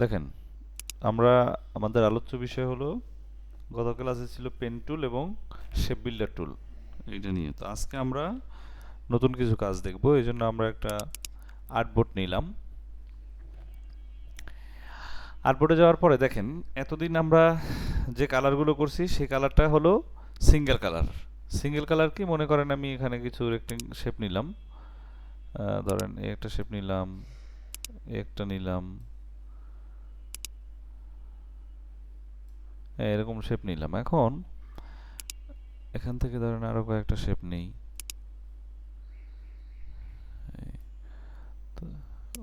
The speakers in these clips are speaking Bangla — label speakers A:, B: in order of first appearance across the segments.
A: দেখেন, আমরা আমাদের আলোচ্য বিষয় হলো গত ক্লাসে ছিল পেন টুল এবং শেপ বিল্ডার টুল এইটা নিয়ে। তো আজকে আমরা নতুন কিছু কাজ দেখব, এই জন্য আমরা একটা আর্টবোর্ড নিলাম। আর্টবোর্ডে যাওয়ার পরে দেখেন, এতদিন আমরা যে কালারগুলো করছি সেই কালারটা হলো সিঙ্গেল কালার। সিঙ্গেল কালার কি মনে করেন, আমি এখানে কিছু শেপ নিলাম। ধরেন এই একটা শেপ নিলাম, এই একটা নিলাম, এরকম শেপ নিলাম। এখন এখান থেকে ধরেন আরো কয়েকটা শেপ নেই।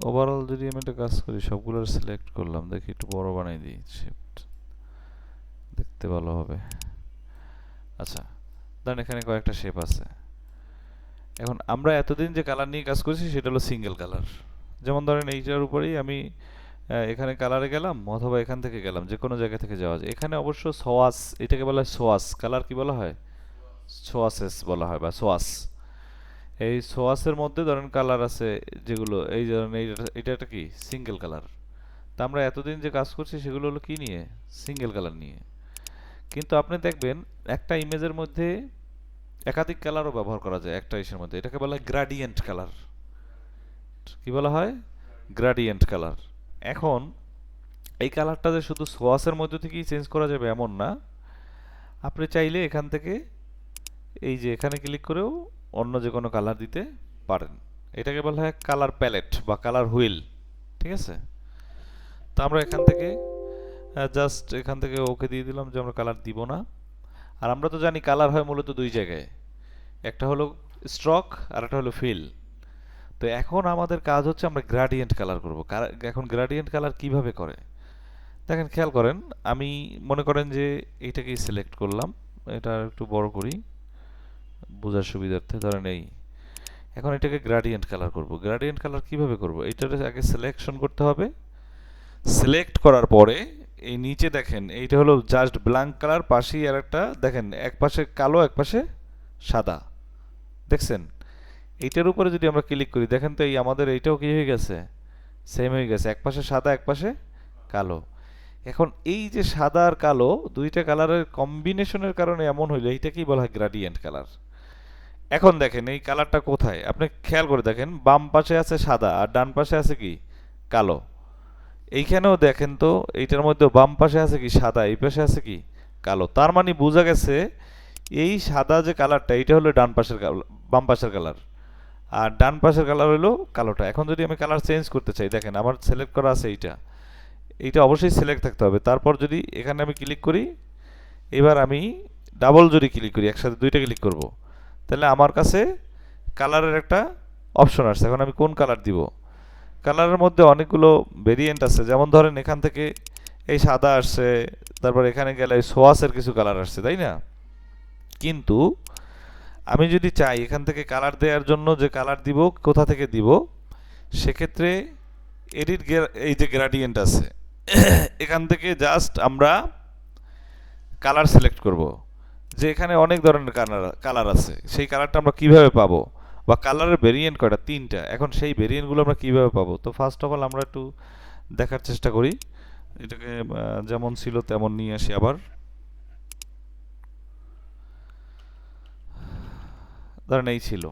A: ওভারঅল যদি আমি একটা কাজ করি, সবগুলোর সিলেক্ট করলাম, দেখি একটু বড় বানাই দিই, শিফট দেখতে ভালো হবে। আচ্ছা, ধরেন এখানে কয়েকটা শেপ আছে। এখন আমরা এতদিন যে কালার নিয়ে কাজ করছি সেটা হলো সিঙ্গেল কালার। যেমন ধরেন এইটার উপরেই আমি এখানে কালারে গেলাম, অথবা এখান থেকে গেলাম, যে কোনো জায়গা থেকে যাওয়া যায়। এখানে অবশ্য সোয়াস, এটাকে বলা হয় সোয়াস কালার। কি বলা হয়? সোয়াসেস বলা হয়, বা সোয়াস। এই সোয়াসের মধ্যে ধরেন কালার আছে যেগুলো, এই ধরেন এটা একটা কি সিঙ্গেল কালার। তা আমরা এতদিন যে কাজ করছি সেগুলো হলো কি নিয়ে? সিঙ্গেল কালার নিয়ে। কিন্তু আপনি দেখবেন একটা ইমেজের মধ্যে একাধিক কালারও ব্যবহার করা যায় একটা ইসের মধ্যে। এটাকে বলা হয় গ্রাডিয়েন্ট কালার। কি বলা হয়? Gradient colour. এখন এই কালারটা যে শুধু সোয়াসের মধ্যে থেকেই চেঞ্জ করা যাবে এমন না। আপনি চাইলে এখান থেকে এই যে এখানে ক্লিক করেও অন্য যে কোনো কালার দিতে পারেন। এটাকে বলা হয় কালার প্যালেট বা কালার হুইল। ঠিক আছে? তো আমরা এখান থেকে জাস্ট এখান থেকে ওকে দিয়ে দিলাম যে আমরা কালার দিব না। আর আমরা তো জানি কালার হয় মূলত দুই জায়গায়, একটা হলো স্ট্রোক আর একটা হলো ফিল। তো এখন আমাদের কাজ হচ্ছে আমরা গ্রাডিয়েন্ট কালার করব। এখন গ্রাডিয়েন্ট কালার কিভাবে করে দেখেন, খেয়াল করেন। আমি মনে করেন যে এইটাকেই সিলেক্ট করলাম, এটা একটু বড় করি বোঝার সুবিধার্থে। ধরেন এই, এখন এটাকে গ্রাডিয়েন্ট কালার করব। গ্রাডিয়েন্ট কালার কিভাবে করব? এইটার আগে সিলেকশন করতে হবে। সিলেক্ট করার পরে এই নিচে দেখেন, এইটা হলো জাস্ট ব্ল্যাঙ্ক কালার, পাশেই আর একটা দেখেন, এক পাশে কালো এক পাশে সাদা, দেখছেন? এইটার উপরে যদি আমরা ক্লিক করি, দেখেন তো এই আমাদের এইটাও কি হয়ে গেছে, সেম হয়ে গেছে, এক পাশে সাদা এক পাশে কালো। এখন এই যে সাদা আর কালো দুইটা কালারের কম্বিনেশনের কারণে এমন হইলো, এইটাকেই বলা হয় গ্রাডিয়েন্ট কালার। এখন দেখেন এই কালারটা কোথায়, আপনি খেয়াল করে দেখেন, বাম পাশে আছে সাদা আর ডান পাশে আছে কি কালো। এইখানেও দেখেন তো, এইটার মধ্যে বাম পাশে আছে কি সাদা, এই পাশে আছে কি কালো। তার মানে বোঝা গেছে এই সাদা যে কালারটা, এইটা হলো ডান পাশের বাম পাশের কালার, আর ডান পাশের কালার হলো কালোটা। এখন যদি আমি কালার চেঞ্জ করতে চাই, দেখেন আমার সিলেক্ট করা আছে এইটা, এইটা অবশ্যই সিলেক্ট থাকতে হবে। তারপর যদি এখানে আমি ক্লিক করি, এবার আমি ডাবল যদি ক্লিক করি, একসাথে দুইটা ক্লিক করব, তাহলে আমার কাছে কালারের একটা অপশন আসছে। এখন আমি কোন কালার দিব? কালারের মধ্যে অনেকগুলো ভেরিয়েন্ট আছে। যেমন ধরেন এখান থেকে এই সাদা আসছে, তারপর এখানে গেলে সোয়াসের কিছু কালার আসছে, তাই না? কিন্তু আমি যদি চাই এখান থেকে কালার দেওয়ার জন্য যে কালার দিব কোথা থেকে দিব, সেক্ষেত্রে এডিট, এই যে গ্রেডিয়েন্ট আছে এখান থেকে জাস্ট আমরা কালার সিলেক্ট করব। যে এখানে অনেক ধরনের কালার আছে, সেই কালারটা আমরা কিভাবে পাবো, বা কালারের ভেরিয়েন্ট কয়টা? তিনটা। এখন সেই ভেরিয়েন্টগুলো আমরা কিভাবে পাবো? তো ফার্স্ট অফ অল আমরা একটু দেখার চেষ্টা করি। এটাকে যেমন ছিল তেমন নিয়ে আসি আবার। ধরেন এই ছিল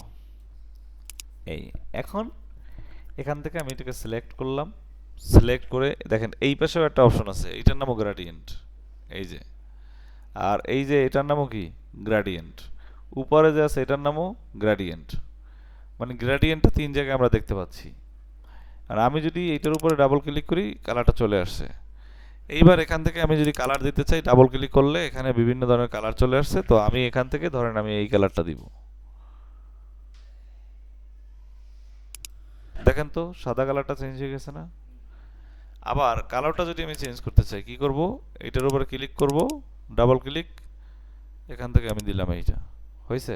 A: এই। এখন এখান থেকে আমি এটাকে সিলেক্ট করলাম। সিলেক্ট করে দেখেন এই পাশেও একটা অপশন আছে, এটার নামও গ্রেডিয়েন্ট, এই যে। আর এই যে এটার নামও কি গ্রেডিয়েন্ট। উপরে যে আছে এটার নামও গ্রেডিয়েন্ট। মানে গ্রেডিয়েন্টটা তিন জায়গায় আমরা দেখতে পাচ্ছি। আর আমি যদি এটার উপরে ডাবল ক্লিক করি, কালারটা চলে আসছে। এইবার এখান থেকে আমি যদি কালার দিতে চাই, ডাবল ক্লিক করলে এখানে বিভিন্ন ধরনের কালার চলে আসছে। তো আমি এখান থেকে ধরেন আমি এই কালারটা দিব। দেখেন তো সাদা কালারটা চেঞ্জ হয়ে গেছে না? আবার কালারটা যদি আমি চেঞ্জ করতে চাই, কি করব? এটার উপরে ক্লিক করব, ডাবল ক্লিক, এখান থেকে আমি দিলাম এইটা, হয়েছে?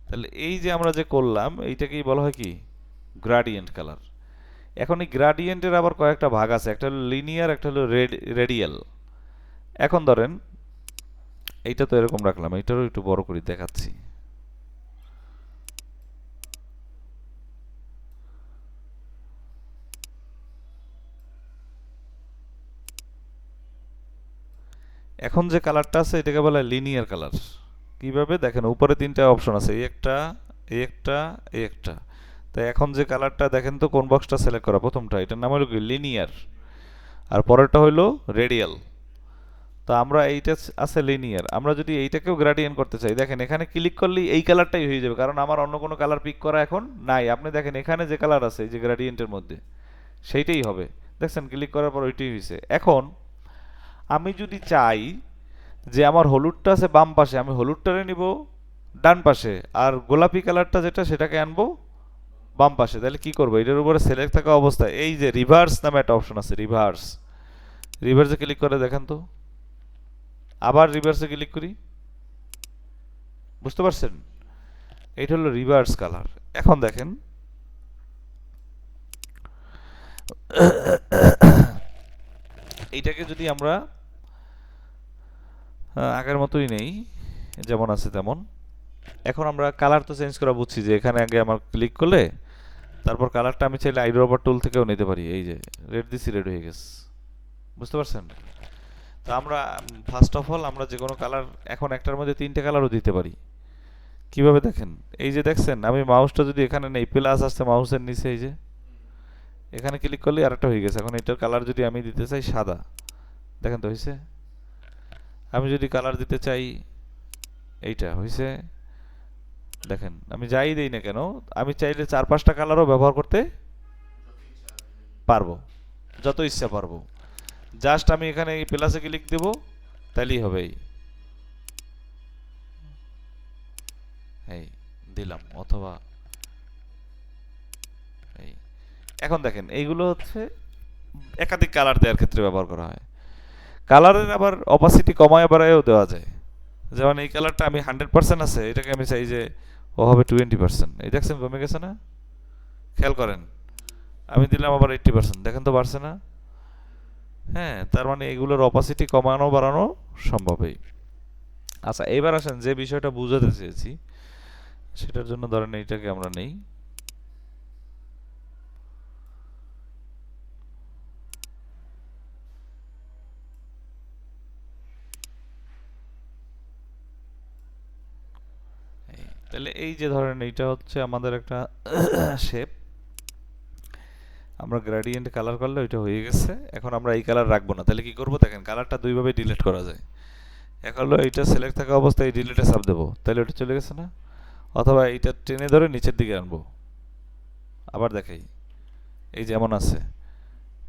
A: তাহলে এই যে আমরা যে করলাম এইটাকেই বলা হয় কি গ্রাডিয়েন্ট কালার। এখন এই গ্রাডিয়েন্টের আবার কয়েকটা ভাগ আছে, একটা হলো লিনিয়ার, একটা হলো রেডিয়াল। এখন ধরেন এইটা তো এরকম রাখলাম, এইটারও একটু বড় করে দেখাচ্ছি। এখন যে কালারটা আছে এটাকে বলা হয় লিনিয়ার কালার। কিভাবে দেখেন, উপরে তিনটা অপশন আছে, এই একটা, এই একটা, এই একটা। তাই এখন যে কালারটা দেখেন তো কোন বক্সটা সিলেক্ট করা, প্রথমটা, এটার নাম হলো কি লিনিয়ার, আর পরেরটা হলো রেডিয়াল। তো আমরা এইটা আছে লিনিয়ার, আমরা যদি এইটাকেও গ্রেডিয়েন্ট করতে চাই, দেখেন এখানে ক্লিক করলেই এই কালারটাই হয়ে যাবে, কারণ আমার অন্য কোনো কালার পিক করা এখন নাই। আপনি দেখেন এখানে যে কালার আছে এই যে গ্রেডিয়েন্টের মধ্যে, সেইটাই হবে। দেখছেন ক্লিক করার পর ওইটাই হয়েছে। এখন আমি যদি চাই যে আমার হলুদটা আছে বাম পাশে, আমি হলুদটারে নিব ডান পাশে, আর গোলাপি কালারটা যেটা সেটাকে আনবো বাম পাশে। তাহলে কি করবো, এটার উপরে সিলেক্ট থাকা অবস্থায় এই যে রিভার্স নামে একটা অপশন আছে, রিভার্স, রিভার্সে ক্লিক করে দেখেন তো, আবার রিভার্সে ক্লিক করি, বুঝতে পারছেন? এইটা হলো রিভার্স কালার। এখন দেখেন এইটাকে যদি আমরা আগের মতোই নেই, যেমন আছে তেমন, এখন আমরা কালার তো চেঞ্জ করা বুঝছি, যে এখানে আগে আমার ক্লিক করলে তারপর কালারটা আমি চাইলে আইড্রপার টুল থেকেও নিতে পারি। এই যে রেড দিছি, রেড হয়ে গেছে, বুঝতে পারছেন? তো আমরা ফার্স্ট অফ অল আমরা যে কোনো কালার এখন একটার মধ্যে তিনটে কালারও দিতে পারি। কিভাবে দেখেন, এই যে দেখছেন আমি মাউসটা যদি এখানে নেই, প্লাস আসছে মাউসের নিচে, এই যে এখানে ক্লিক করলে আরেকটা হয়ে গেছে। এখন এটার কালার যদি আমি দিতে চাই সাদা, দেখেন তো হয়েছে। আমি যদি কালার দিতে চাই এইটা, হয়েছে। দেখেন আমি যাই দেই না কেন, আমি চাইলে চার পাঁচটা কালারও ব্যবহার করতে পারবো, যত ইচ্ছা পারবো। জাস্ট আমি এখানে এই প্লাসে ক্লিক দেবো, তাইলেই হবে। এই দিলাম, অথবা এই, এখন দেখেন এইগুলো হচ্ছে একাধিক কালার দেওয়ার ক্ষেত্রে ব্যবহার করা হয়। কালারের আবার অপাসিটি কমায় বাড়ায়ও দেওয়া যায়। যেমন এই কালারটা আমি 100% আছে, এটাকে আমি চাই যে ও হবে 20%, এই দেখছেন কমে গেছে না? খেয়াল করেন, আমি দিলাম আবার 80%, দেখেন তো বাড়ছে না? হ্যাঁ, তার মানে এগুলোর অপাসিটি কমানো বাড়ানো সম্ভবই। আচ্ছা এবার আসেন যে বিষয়টা বুঝাতে চেয়েছি, সেটার জন্য ধরেন এইটাকে আমরা নেই, তাহলে এই যে ধরেন এইটা হচ্ছে আমাদের একটা শেপ, আমরা গ্রেডিয়েন্ট কালার করলে ওইটা হয়ে গেছে। এখন আমরা এই কালার রাখবো না, তাহলে কি করব দেখেন, কালারটা দুইভাবে ডিলিট করা যায়। এক হলো এইটা সিলেক্ট থাকা অবস্থায় এই ডিলিটে চাপ দেবো, তাহলে ওটা চলে গেছে না? অথবা এইটা টেনে ধরে নিচের দিকে আনবো, আবার দেখাই, এই যেমন আছে,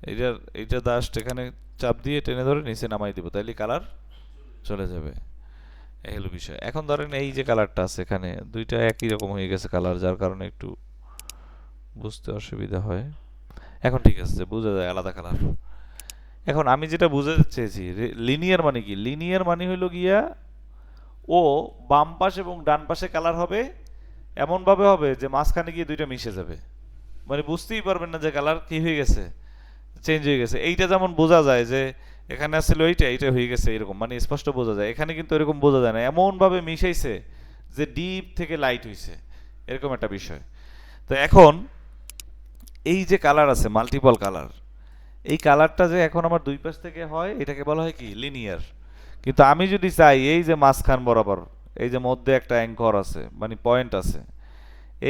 A: এইটার এইটা জাস্ট এখানে চাপ দিয়ে টেনে ধরে নিচে নামাই দিব, তাইলে কালার চলে যাবে। এই হলো বিষয়। এখন ধরেন এই যে কালারটা আছে এখানে, দুইটা একই রকম হয়ে গেছে কালার, যার কারণে একটু বুঝতে অসুবিধা হয়। এখন ঠিক আছে, যে বোঝা যায় আলাদা কালার। এখন আমি যেটা বুঝাতে চেয়েছি, লিনিয়ার মানে কি, লিনিয়ার মানে হইলো গিয়া ও বাম পাশ এবং ডান পাশে কালার হবে, এমন ভাবে হবে যে মাঝখানে গিয়ে দুইটা মিশে যাবে, মানে বুঝতেই পারবেন না যে কালার কি হয়ে গেছে, চেঞ্জ হয়ে গেছে। এইটা যেমন বোঝা যায় যে এখানে আসলে ওইটা এইটা হয়ে গেছে, এরকম মানে স্পষ্ট বোঝা যায়। এখানে কিন্তু এরকম বোঝা যায় না, এমন ভাবে মিশাইছে যে ডিপ থেকে লাইট হইছে, এরকম একটা বিষয়। তো এখন এই যে কালার আছে মাল্টিপল কালার, এই কালারটা যে এখন আমার দুই পাশ থেকে হয়, এটাকে বলা হয় কি লিনিয়ার। কিন্তু আমি যদি চাই এই যে মাঝখান বরাবর, এই যে মধ্যে একটা অ্যাঙ্কর আছে মানে পয়েন্ট আছে,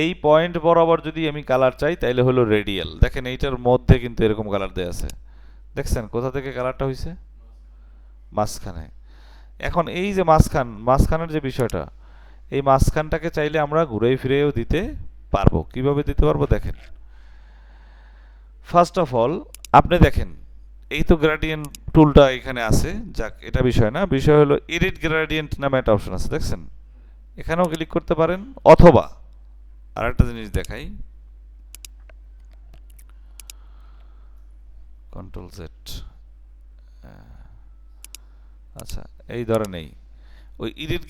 A: এই পয়েন্ট বরাবর যদি আমি কালার চাই তাইলে হলো রেডিয়াল। দেখেন এইটার মধ্যে কিন্তু এরকম কালার দেয়া আছে, দেখছেন কোথা থেকে কালারটা হয়েছে, মাঝখানে। এখন এই যে মাঝখানের যে বিষয়টা, এই মাঝখানটাকে চাইলে আমরা ঘুরে ফিরেও দিতে পারবো। কিভাবে দিতে পারবো দেখেন, ফার্স্ট অফ অল আপনি দেখেন এই তো গ্রেডিয়েন্ট টুলটা এখানে আছে, যাক এটা বিষয় না, বিষয় হলো এডিট গ্রেডিয়েন্ট নামে একটা অপশন আছে, দেখছেন? এখানেও ক্লিক করতে পারেন, অথবা আরেকটা জিনিস দেখাই, কন্ট্রোল জেড। আচ্ছা এই ধরেন এই ওই এডিট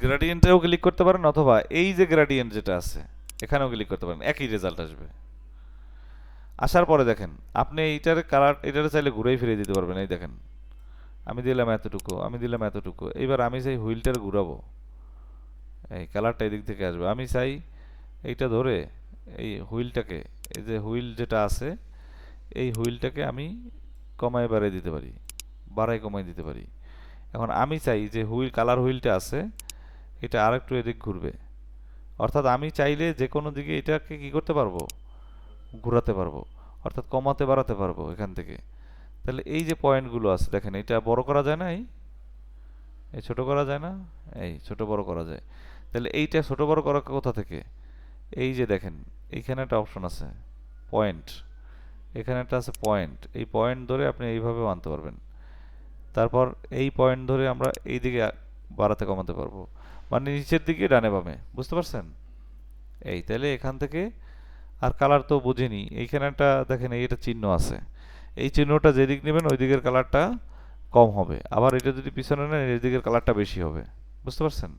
A: গ্রেডিয়েন্টেও ক্লিক করতে পারেন, অথবা এই যে গ্রেডিয়েন্ট যেটা আছে এখানেও ক্লিক করতে পারেন, একই রেজাল্ট আসবে। আসার পরে দেখেন আপনি এইটার কালার, এটার চাইলে ঘুরেই ফিরিয়ে দিতে পারবেন। এই দেখেন আমি দিলাম এতটুকু, আমি দিলাম এতটুকু, এইবার আমি চাই হুইলটার ঘুরাবো, এই কালারটা এদিক থেকে আসবে। আমি চাই এইটা ধরে এই হুইলটাকে, এই যে হুইল যেটা আছে এই হুইলটাকে আমি কমায় বাড়াই দিতে পারি, বাড়াই কমাই দিতে পারি। এখন আমি চাই যে হুইল কালার হুইলটা আছে এটা আরেকটু এদিক ঘুরবে, অর্থাৎ আমি চাইলে যে কোনো দিকে এটাকে কি করতে পারবো, ঘোরাতে পারবো, অর্থাৎ কমাতে বাড়াতে পারবো এখান থেকে। তাহলে এই যে পয়েন্টগুলো আছে দেখেন, এটা বড় করা যায় না, এই ছোট করা যায় না, এই ছোট বড় করা যায়। তাহলে এইটা ছোট বড় করা কোথা থেকে, এই যে দেখেন এইখানে একটা অপশন আছে পয়েন্ট, এখানে একটা আছে পয়েন্ট, এই পয়েন্ট ধরে আপনি এইভাবেও আনতে পারবেন। তারপর এই পয়েন্ট ধরে আমরা এই দিকে বাড়াতে কমাতে পারবো, মানে নিচের দিকে ডানে বামে, বুঝতে পারছেন? এই তাহলে এখান থেকে আর কালার তো বুঝিনি, এইখানে একটা দেখেন এইটা চিহ্ন আছে, এই চিহ্নটা যেদিক নেবেন ওই দিকের কালারটা কম হবে, আবার এটা যদি পিছনে নেন এই দিকের কালারটা বেশি হবে, বুঝতে পারছেন?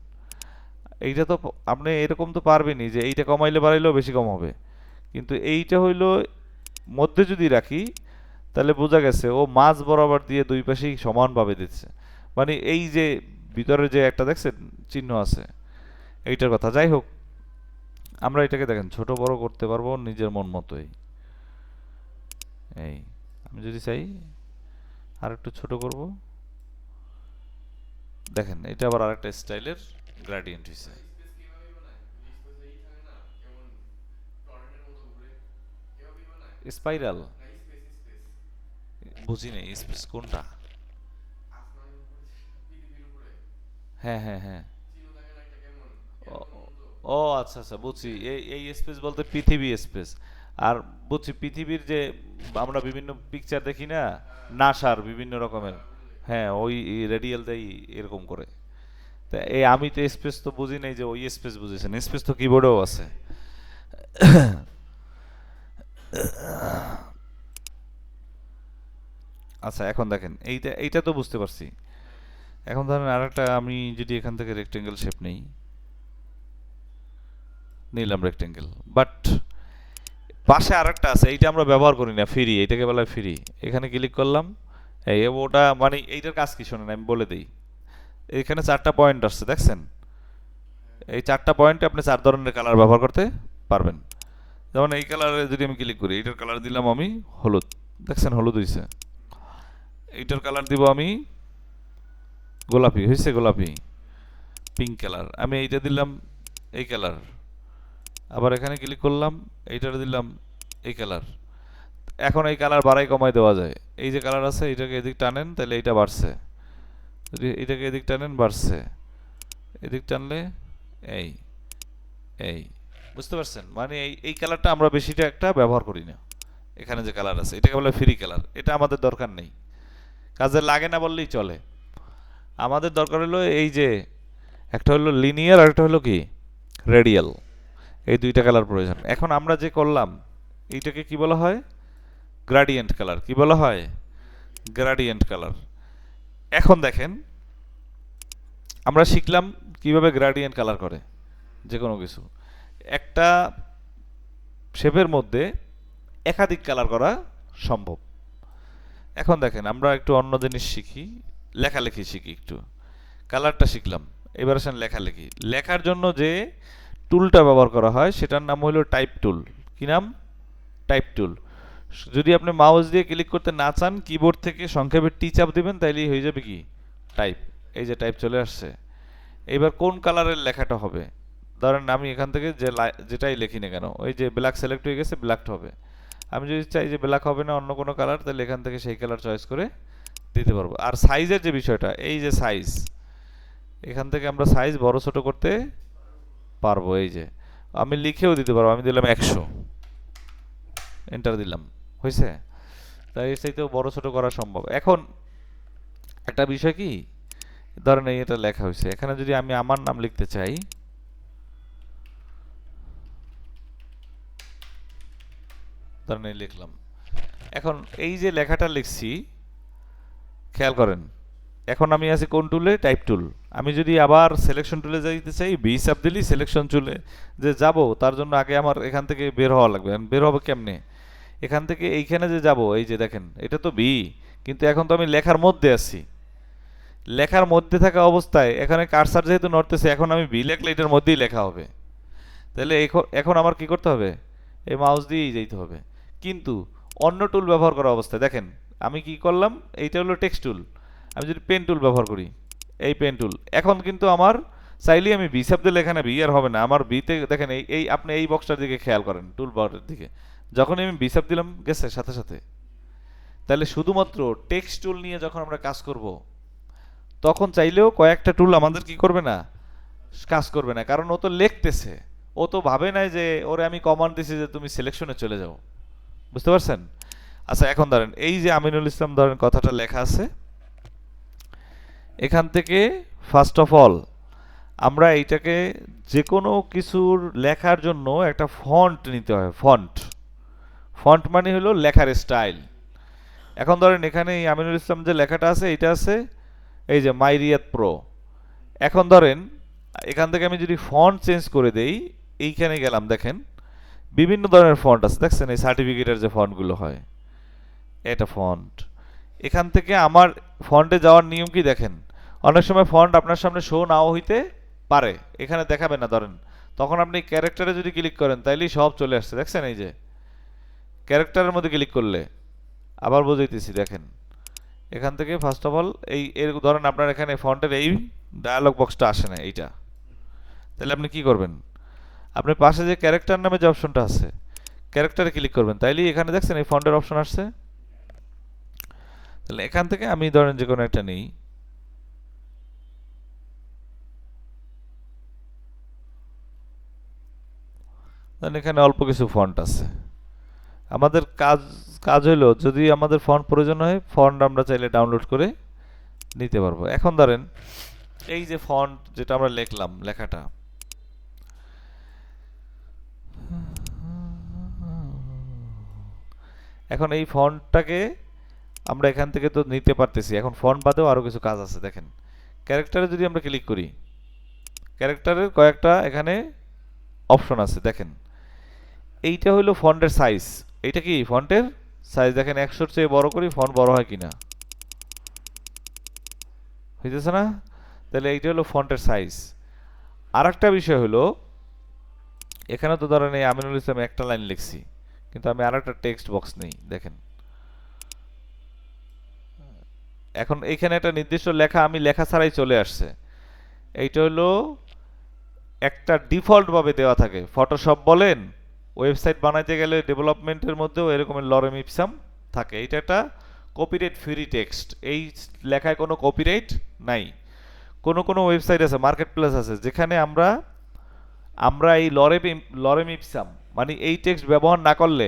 A: এইটা তো আপনি এরকম তো পারবেনই যে এইটা কমাইলে বাড়াইলেও বেশি কম হবে, কিন্তু এইটা হইলো মধ্যে যদি রাখি তাহলে বোঝা গেছে ও মাঝ বরাবর দিয়ে দুই পাশেই সমানভাবে দিচ্ছে, মানে এই যে ভিতরে যে একটা দেখছেন চিহ্ন আছে এইটার কথা। যাই হোক, আমরা এটাকে দেখেন ছোট বড় করতে পারবো নিজের মন মতোই। এই আমি যদি চাই আর একটু ছোট করব, দেখেন এটা আবার আরেকটা স্টাইলের গ্রেডিয়েন্ট হয়েছে। স্পাইরাল বুঝি নাই, স্পেস কোনটা? হ্যাঁ হ্যাঁ হ্যাঁ। ও ও আচ্ছা আচ্ছা বুঝছি, এই এই স্পেস বলতে পৃথিবী স্পেস। আর বুঝছি পৃথিবীর যে আমরা বিভিন্ন পিকচার দেখি না, নাসার বিভিন্ন রকমের, হ্যাঁ ওই রেডিয়াল দেই এরকম করে। তা এই আমি তো স্পেস তো বুঝি নাই যে ওই স্পেস বুঝেছেন, স্পেস তো কিবোর্ডেও আছে। আচ্ছা এখন দেখেন এইটা এইটা তো বুঝতে পারছি। এখন ধরেন আরেকটা আমি যদি এখান থেকে রেক্টেঙ্গেল শেপ নেই, নিলাম রেক্টেঙ্গেল, বাট পাশে আরেকটা আছে এইটা আমরা ব্যবহার করি না, ফ্রি, এটাকে বলা হয় ফ্রি। এখানে ক্লিক করলাম, এই ওটা মানে এইটার কাজ কি শোনেন আমি বলে দিই। এখানে চারটা পয়েন্ট আসছে দেখছেন, এই চারটা পয়েন্টে আপনি চার ধরনের কালার ব্যবহার করতে পারবেন। যেমন এই কালারে যদি আমি ক্লিক করি, এইটার কালার দিলাম আমি হলুদ, দেখছেন হলুদ হয়েছে। এইটার কালার দিব আমি গোলাপি, হয়েছে গোলাপি। পিঙ্ক কালার আমি এইটা দিলাম এই কালার, আবার এখানে ক্লিক করলাম এইটার দিলাম এই কালার। এখন এই কালার বাড়াই কমাই দেওয়া যায়, এই যে কালার আছে এটাকে এদিক টানেন তাহলে এইটা বাড়ছে, যদি এটাকে এদিক টানেন বাড়ছে, এদিক টানলে এই এই, বুঝতে পারছেন? মানে এই এই কালারটা আমরা বেশিটা একটা ব্যবহার করি না। এখানে যে কালার আছে এটাকে বলে ফ্রি কালার, এটা আমাদের দরকার নেই, কাজে লাগে না বললেই চলে। আমাদের দরকার হলো এই যে একটা হলো লিনিয়ার আর একটা হলো কি রেডিয়াল, এই দুইটা কালার প্রয়োজন। এখন আমরা যে করলাম এইটাকে কি বলা হয়, গ্রাডিয়েন্ট কালার। কি বলা হয়? Gradient colour. এখন দেখেন আমরা শিখলাম কিভাবে গ্রাডিয়েন্ট কালার করে যে কোনো কিছু, একটা শেপের মধ্যে একাধিক কালার করা সম্ভব। এখন দেখেন আমরা একটু অন্য জিনিস শিখি, লেখালেখি শিখি একটু। কালারটা শিখলাম, এবার আসেন লেখালেখি। লেখার জন্য যে টুলটা ব্যবহার করা হয় সেটার নাম হলো টাইপ টুল। কি নাম? টাইপ টুল। যদি আপনি মাউস দিয়ে ক্লিক করতে না চান, কিবোর্ড থেকে সংক্ষেপে টি চাপ দিবেন, তাইলেই হয়ে যাবে কি টাইপ। এই যে টাইপ চলে আসছে। এবার কোন কালারের লেখাটা হবে, ধরেন আমি এখান থেকে যে যেটাই লিখি না কেন, ওই যে ব্ল্যাক সিলেক্ট হয়ে গেছে, ব্ল্যাকটা হবে। আমি যদি চাই যে ব্ল্যাক হবে না অন্য কোনো কালার, তাহলে এখান থেকে সেই কালার চয়েস করে দিতে পারবো। আর সাইজের যে বিষয়টা, এই যে সাইজ, এখান থেকে আমরা সাইজ বড় ছোট করতে পারবো। এই যে আমি লিখেও দিতে পারবো, আমি দিলাম 100, এন্টার দিলাম, হয়েছে? তাই এর চাইতেও বড় ছোট করা সম্ভব। এখন একটা বিষয় কি, ধরেন এই এটা লেখা হয়েছে, এখানে যদি আমি আমার নাম লিখতে চাই, ধরেন এই লিখলাম। এখন এই যে লেখাটা লিখছি, খেয়াল করেন, এখন আমি আছি কোন টুলে? টাইপ টুল। আমি যদি আবার সিলেকশন টুলে যাইতে চাই, বি চাপ দিলি সিলেকশন টুলে যে যাব, তার জন্য আগে আমার এখান থেকে বের হওয়া লাগবে। বের হবে কেমনে? এখান থেকে এইখানে যে যাব, এই যে দেখেন এটা তো বি, কিন্তু এখন তো আমি লেখার মধ্যে আছি। লেখার মধ্যে থাকা অবস্থায় এখানে কার্সার যেহেতু নড়তেছে, এখন আমি বি লেখলে এটার মধ্যেই লেখা হবে। তাহলে এখন আমার কি করতে হবে? এই মাউস দিয়েই যেতে হবে। কিন্তু অন্য টুল ব্যবহার করা অবস্থায় দেখেন আমি কি করলাম, এইটা হলো টেক্সট টুল। আমি যদি পেন টুল ব্যবহার করি, এই পেন টুল। এখন কিন্তু আমার চাইলেই আমি বি চাপ দিলে এখানে বি আর হবে না, আমার বিতে দেখেন এই আপনি এই বক্সটার দিকে খেয়াল করেন, টুল বারের দিকে যখন আমি বি চাপ দিলাম গেছে সাথে সাথে। তাহলে শুধুমাত্র টেক্সট টুল নিয়ে যখন আমরা কাজ করব তখন চাইলেও কয়েকটা টুল আমাদের কি করবে না, কাজ করবে না, কারণ ও তো লিখতেছে, ও তো ভাবে নাই যে ওরে আমি কমান্ড দিছি যে তুমি সিলেকশনে চলে যাও। বুঝতে পারছেন? আচ্ছা এখন ধরেন এই যে আমিনুল ইসলাম ধরেন কথাটা লেখা আছে, এখান থেকে ফার্স্ট অফ অল আমরা এইটাকে যে কোনো কিছুর লেখার জন্য একটা ফন্ট নিতে হয়। ফন্ট, ফন্ট মানে হলো লেখার স্টাইল। এখন ধরেন এখানে এই আমিনুল ইসলাম যে লেখাটা আছে এটা আছে এই যে মাইরিয়াত প্রো। এখন ধরেন এখান থেকে আমি যদি ফন্ট চেঞ্জ করে দেই, এইখানে গেলাম দেখেন বিভিন্ন ধরনের ফন্ট আছে, দেখছেন এই সার্টিফিকেটের যে ফন্টগুলো হয়, এটা ফন্ট। এখান থেকে আমার ফন্টে যাওয়ার নিয়ম কি দেখেন, অনেক সময় ফন্ট আপনার সামনে শো নাও হইতে পারে, এখানে দেখাবে না ধরেন, তখন আপনি ক্যারেক্টারে যদি ক্লিক করেন তাইলেই সব চলে আসছে, দেখছেন এই যে ক্যারেক্টারের মধ্যে ক্লিক করলে, আবার বুঝাইতেছি দেখেন এখান থেকে ফার্স্ট অফ অল এই এর ধরেন আপনার এখানে ফন্টের এই ডায়ালগ বক্সটা আসে না এইটা, তাহলে আপনি কি করবেন, আপনি পাশে যে ক্যারেক্টার নামে যে অপশনটা আছে ক্যারেক্টারে ক্লিক করবেন, তাইলেই এখানে দেখছেন এই ফন্টের অপশন আসছে। তাহলে এখান থেকে আমি ধরেন যে কোনো একটা নেই, ধরেন এখানে অল্প কিছু ফন্ট আছে, আমাদের কাজ কাজ হলো যদি আমাদের ফন্ট প্রয়োজন হয় ফন্ট আমরা চাইলে ডাউনলোড করে নিতে পারবো। এখন ধরেন এই যে ফন্ট যেটা আমরা লিখলাম লেখাটা, এখন এই ফন্টটাকে আমরা এখান থেকে তো নিতে পারতেছি, এখন ফন্ট বাদেও আরো কিছু কাজ আছে দেখেন, ক্যারেক্টারে যদি আমরা ক্লিক করি ক্যারেক্টারের কয়েকটা এখানে অপশন আছে দেখেন, এইটা হলো ফন্টের সাইজ, এইটা কি ফন্টের সাইজ, দেখেন 100-র চেয়ে বড় করি ফন্ট বড় হয় কিনা, হইতেছে না? তাহলে এইটা হলো ফন্টের সাইজ। আর একটা বিষয় হলো এখানে তো ধরেন এই আমিনুল ইসলাম একটা লাইন লিখছি, কিন্তু আমি আর একটা টেক্সট বক্স নেই দেখেন, এখন এইখানে একটা নির্দিষ্ট লেখা আমি লেখা ছাড়াই চলে আসছে, এইটা হলো একটা ডিফল্ট ভাবে দেওয়া থাকে, ফটোশপ বলেন ওয়েবসাইট বানাইতে গেলে ডেভেলপমেন্টের মধ্যেও এরকমের লরেম ইপসাম থাকে, এটা একটা কপিরাইট ফ্রি টেক্সট, এই লেখায় কোনো কপিরাইট নাই। কোনো কোনো ওয়েবসাইট আছে মার্কেট প্লেস আছে যেখানে আমরা আমরা এই লরেম ইপসাম মানে এই টেক্সট ব্যবহার না করলে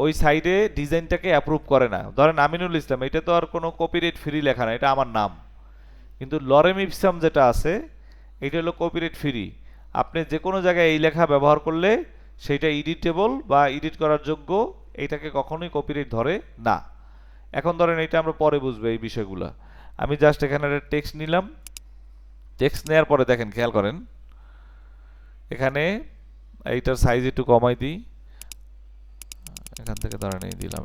A: ওই সাইডে ডিজাইনটাকে অ্যাপ্রুভ করে না। ধরেন আমিনুল ইসলাম, এটা তো আর কোনো কপিরাইট ফ্রি লেখা না, এটা আমার নাম, কিন্তু লরেম ইপসাম যেটা আছে এটা হলো কপিরাইট ফ্রি, আপনি যে কোনো জায়গায় এই লেখা ব্যবহার করলে সেটা এডিটেবল বা এডিট করার যোগ্য, এইটাকে কখনোই কপিরাইট ধরে না। এখন ধরেন এটা আমরা পরে বুঝবো এই বিষয়গুলো, আমি জাস্ট এখানে টেক্সট নিলাম, টেক্সট নেওয়ার পরে দেখেন খেয়াল করেন এখানে এইটার সাইজ একটু কমাই দিই, এখান থেকে ধরেন এই দিলাম,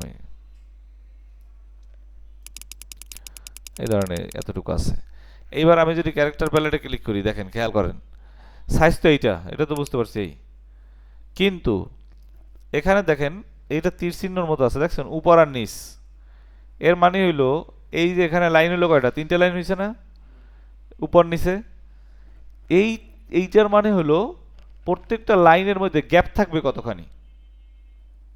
A: এই ধরনের এতটুকু আছে। এইবার আমি যদি ক্যারেক্টার প্যালেটে ক্লিক করি দেখেন খেয়াল করেন সাইজ তো এইটা, এটা তো বুঝতে পারছি এই, কিন্তু এখানে দেখেন এইটা তীর চিহ্নর মতো আছে দেখছেন উপর আর নিচ, এর মানে হইলো এই যে এখানে লাইন হলো কয়টা, তিনটা লাইন হয়েছে না উপর নিচে, এই এইটার মানে হলো প্রত্যেকটা লাইনের মধ্যে গ্যাপ থাকবে কতখানি,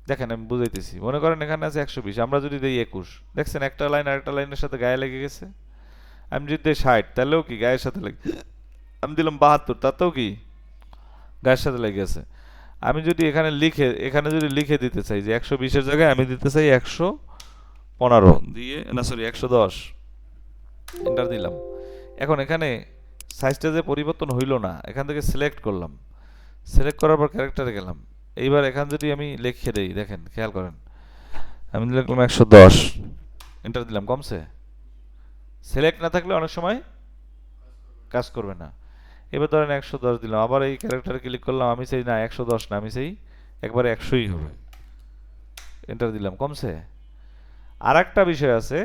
A: দেখেন আমি বুঝাইতেছি, মনে করেন এখানে আছে 120, আমরা যদি দেই 21, দেখছেন একটা লাইন আরেকটা লাইনের সাথে গায়ে লেগে গেছে, আমি যদি দেই 60 তাহলেও কি গায়ের সাথে লেগে, আমি দিলাম 72 তাতেও কি গায়ের সাথে লেগে গেছে। আমি যদি এখানে যদি লিখে দিতে চাই যে 120-এর জায়গায় আমি দিতে চাই 115 দিয়ে, না সরি 110, এন্টার দিলাম। এখন এখানে সাইজটা যে পরিবর্তন হইল না, এখান থেকে সিলেক্ট করলাম, সিলেক্ট করার পর ক্যারেক্টারে গেলাম, এইবার এখান যদি আমি লিখে দেই দেখেন খেয়াল করেন, আমি লিখলাম 110, এন্টার দিলাম, কমছে? সিলেক্ট না থাকলে অনেক সময় কাজ করবে না। এবার ধরেন 110 দিলাম, আবার এই ক্যারেক্টারে ক্লিক করলাম, আমি চাই না 110 না, আমি চাই একবারে 100ই হবে, এন্টার দিলাম, কমছে? আর একটা বিষয় আছে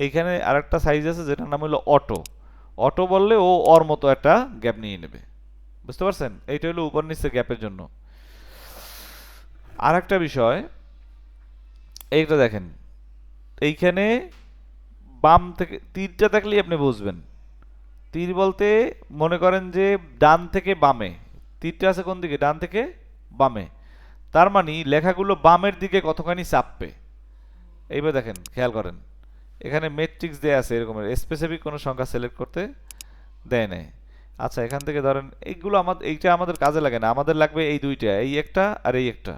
A: এইখানে, আর একটা সাইজ আছে যেটার নাম হলো অটো, অটো বললে ও ওর মতো একটা গ্যাপ নিয়ে নেবে, বুঝতে পারছেন? এইটা হলো উপর নিচে গ্যাপের জন্য। আর একটা বিষয় এইটা দেখেন, এইখানে বাম থেকে তীরটা দেখলেই আপনি বুঝবেন, তীর বলতে মনে করেন যে ডান থেকে বামে, তীরটা আছে কোন দিকে, ডান থেকে বামে, তার মানে লেখাগুলো বামের দিকে কতখানি চাপবে। এইবার দেখেন খেয়াল করেন, এখানে ম্যাট্রিক্স দেয়া আছে এরকমের, স্পেসিফিক কোনো সংখ্যা সিলেক্ট করতে দেয় নাই। আচ্ছা এখান থেকে ধরেন এইগুলো আমাদের, এইটা আমাদের কাজে লাগে না, আমাদের লাগবে এই দুইটা, এই একটা আর এই একটা,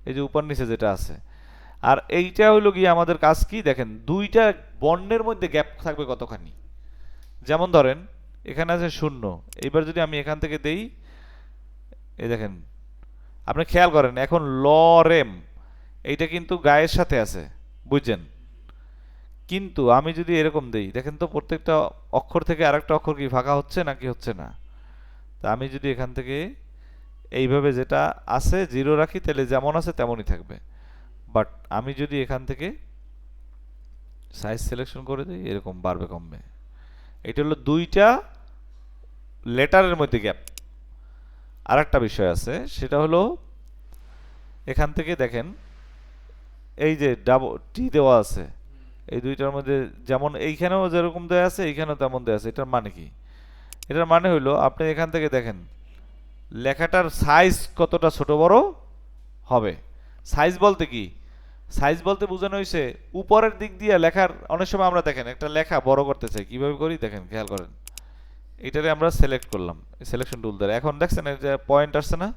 A: এই যে উপর নিচে যেটা আছে। আর এইটা হইলো গিয়ে আমাদের কাজ কি দেখেন, দুইটা বর্ণের মধ্যে গ্যাপ থাকবে কতখানি। যেমন ধরেন এখানে আছে শূন্য, এইবার যদি আমি এখান থেকে দেই, এই দেখেন আপনি খেয়াল করেন এখন লরেম এইটা কিন্তু গায়ের সাথে আছে, বুঝছেন? কিন্তু আমি যদি এরকম দেই দেখেন তো প্রত্যেকটা অক্ষর থেকে আরেকটা অক্ষর কি ফাঁকা হচ্ছে নাকি হচ্ছে না। তা আমি যদি এখান থেকে এইভাবে যেটা আছে জিরো রাখি তাহলে যেমন আছে তেমনই থাকবে। বাট আমি যদি এখান থেকে সাইজ সিলেকশন করে দিই এরকম বাড়বে কমবে। এটা হলো দুইটা লেটারের মধ্যে গ্যাপ। আর একটা বিষয় আছে সেটা হলো এখান থেকে দেখেন এই যে ডাবল টি দেওয়া আছে, এই দুইটার মধ্যে যেমন এইখানেও যেরকম দেওয়া আছে এইখানেও তেমন দেওয়া আছে। এটার মানে কি? এটার মানে হইলো আপনি এখান থেকে দেখেন লেখাটার সাইজ কতটা ছোট বড় হবে। সাইজ বলতে কি, সাইজ বলতে বোঝানো হয়েছে উপরের দিক দিয়ে লেখার, অনেক সময় আমরা দেখেন একটা লেখা বড় করতে চাই, কিভাবে করি দেখেন খেয়াল করেন, এটারে আমরা সিলেক্ট করলাম সিলেকশন টুল দ্বারা, এখন দেখছেন এই যে পয়েন্ট আসছে না,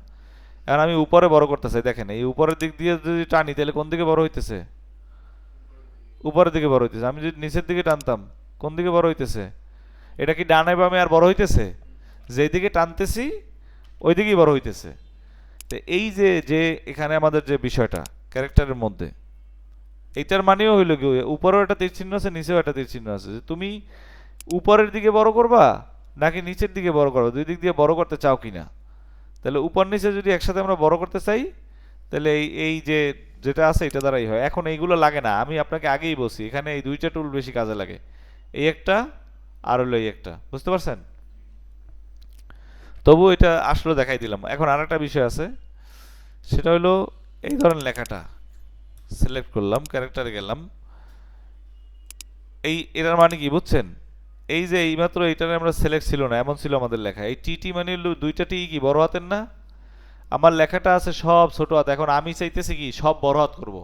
A: এখন আমি উপরে বড় করতে চাই, দেখেন এই উপরের দিক দিয়ে যদি টানি তাহলে কোন দিকে বড় হইতেছে, উপরের দিকে বড় হইতেছে। আমি যদি নিচের দিকে টানতাম কোন দিকে বড় হইতেছে, এটা কি ডানে বামে আর বড় হইতেছে, যেই দিকে টানতেছি ওই দিকেই বড় হইতেছে। তো এই যে যে এখানে আমাদের যে বিষয়টা ক্যারেক্টারের মধ্যে, এইটার মানেও হইল কি উপরেও একটা তীর চিহ্ন আছে নিচেও একটা তীর চিহ্ন আছে, যে তুমি উপরের দিকে বড় করবা নাকি নিচের দিকে বড় করবা, দুই দিক দিয়ে বড় করতে চাও কিনা। তাহলে উপর নিচে যদি একসাথে আমরা বড় করতে চাই তাহলে এই এই যে যেটা আছে এটা দ্বারাই হয়। এখন এইগুলো লাগে না, আমি আপনাকে আগেই বলছি এখানে এই দুইটা টুল বেশি কাজে লাগে, এই একটা আর হলো এই একটা, বুঝতে পারছেন? তবু এটা আসলে দেখাই দিলাম। এখন আর একটা বিষয় আছে সেটা হলো এই ধরনের লেখাটা সিলেক্ট করলাম, ক্যারেক্টারে গেলাম, এই এটার মানে কি বুঝছেন? এই যে এইমাত্র এইটারে আমরা সিলেক্ট ছিল না এমন ছিল আমাদের লেখা, এই টি মানে হলো দুইটা টি কি বড় হাতের না, আমার লেখাটা আছে সব ছোট হাত, এখন আমি চাইতেছি কি সব বড় হাত করব।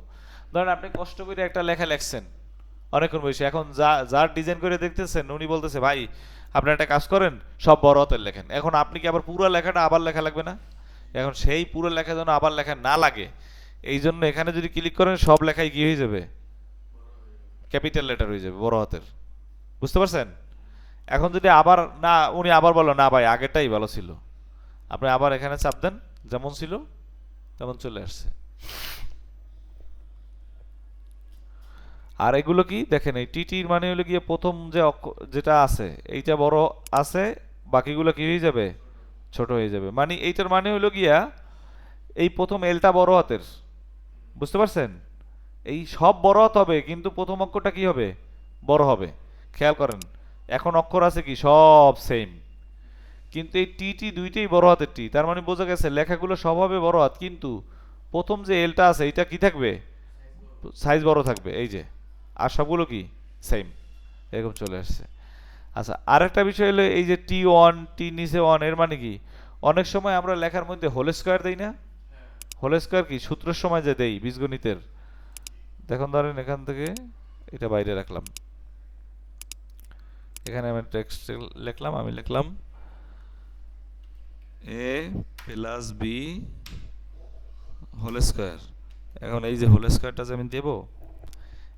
A: ধরেন আপনি কষ্ট করে একটা লেখা লেখছেন অনেকক্ষণ বসে, এখন যার ডিজাইন করে দেখতেছেন উনি বলতেছে ভাই আপনি একটা কাজ করেন সব বড় হাতের লেখেন, এখন আপনি কি আবার পুরো লেখাটা আবার লেখা লাগবে না? এখন সেই পুরো লেখা যেন আবার লেখা না লাগে এই জন্য এখানে যদি ক্লিক করেন সব লেখাই কি হয়ে যাবে, ক্যাপিটাল লেটার হয়ে যাবে বড় হাতের, বুঝতে পারছেন? এখন যদি আবার না উনি আবার বলো না ভাই আগেরটাই ভালো ছিল, আপনি আবার এখানে চাপ দেন, যেমন ছিল তেমন চলে আসছে। আর এগুলো কি দেখেন এই টিটির মানে হলো গিয়ে প্রথম যে যেটা আছে এইটা বড় আছে, বাকিগুলো কি হয়ে যাবে, ছোট হয়ে যাবে। মানে এইটার মানে হলো গিয়া এই প্রথম এলটা বড় হাতের, বুঝতে পারছেন? এই সব বড় হাত হবে কিন্তু প্রথম অক্ষরটা কি হবে, বড় হবে। খেয়াল করেন এখন অক্ষর আছে কি সব সেম, কিন্তু এই টি দুইটাই বড় হাতের টি, তার মানে বোঝা গেছে লেখাগুলো সব হবে বড় হাত, কিন্তু প্রথম যে এলটা আছে এটা কি থাকবে, সাইজ বড় থাকবে এই যে, আর সবগুলো কি সেম, এরকম চলে আসছে। আচ্ছা আরেকটা বিষয় হলো এই যে টি1 টি নিচে 1 এর মানে কি, অনেক সময় আমরা লেখার মধ্যে হোল স্কয়ার দেই না, হোল স্কয়ার কি সূত্রের সময় যে দেই বীজগণিতের, দেখুন ধরেন এখান থেকে এটা বাইরে রাখলাম, এখানে আমি টেক্সট লিখলাম, আমি লিখলাম এ প্লাস বি হোল স্কয়ার। এখন এই যে হোল স্কয়ারটা যে আমি দেবো,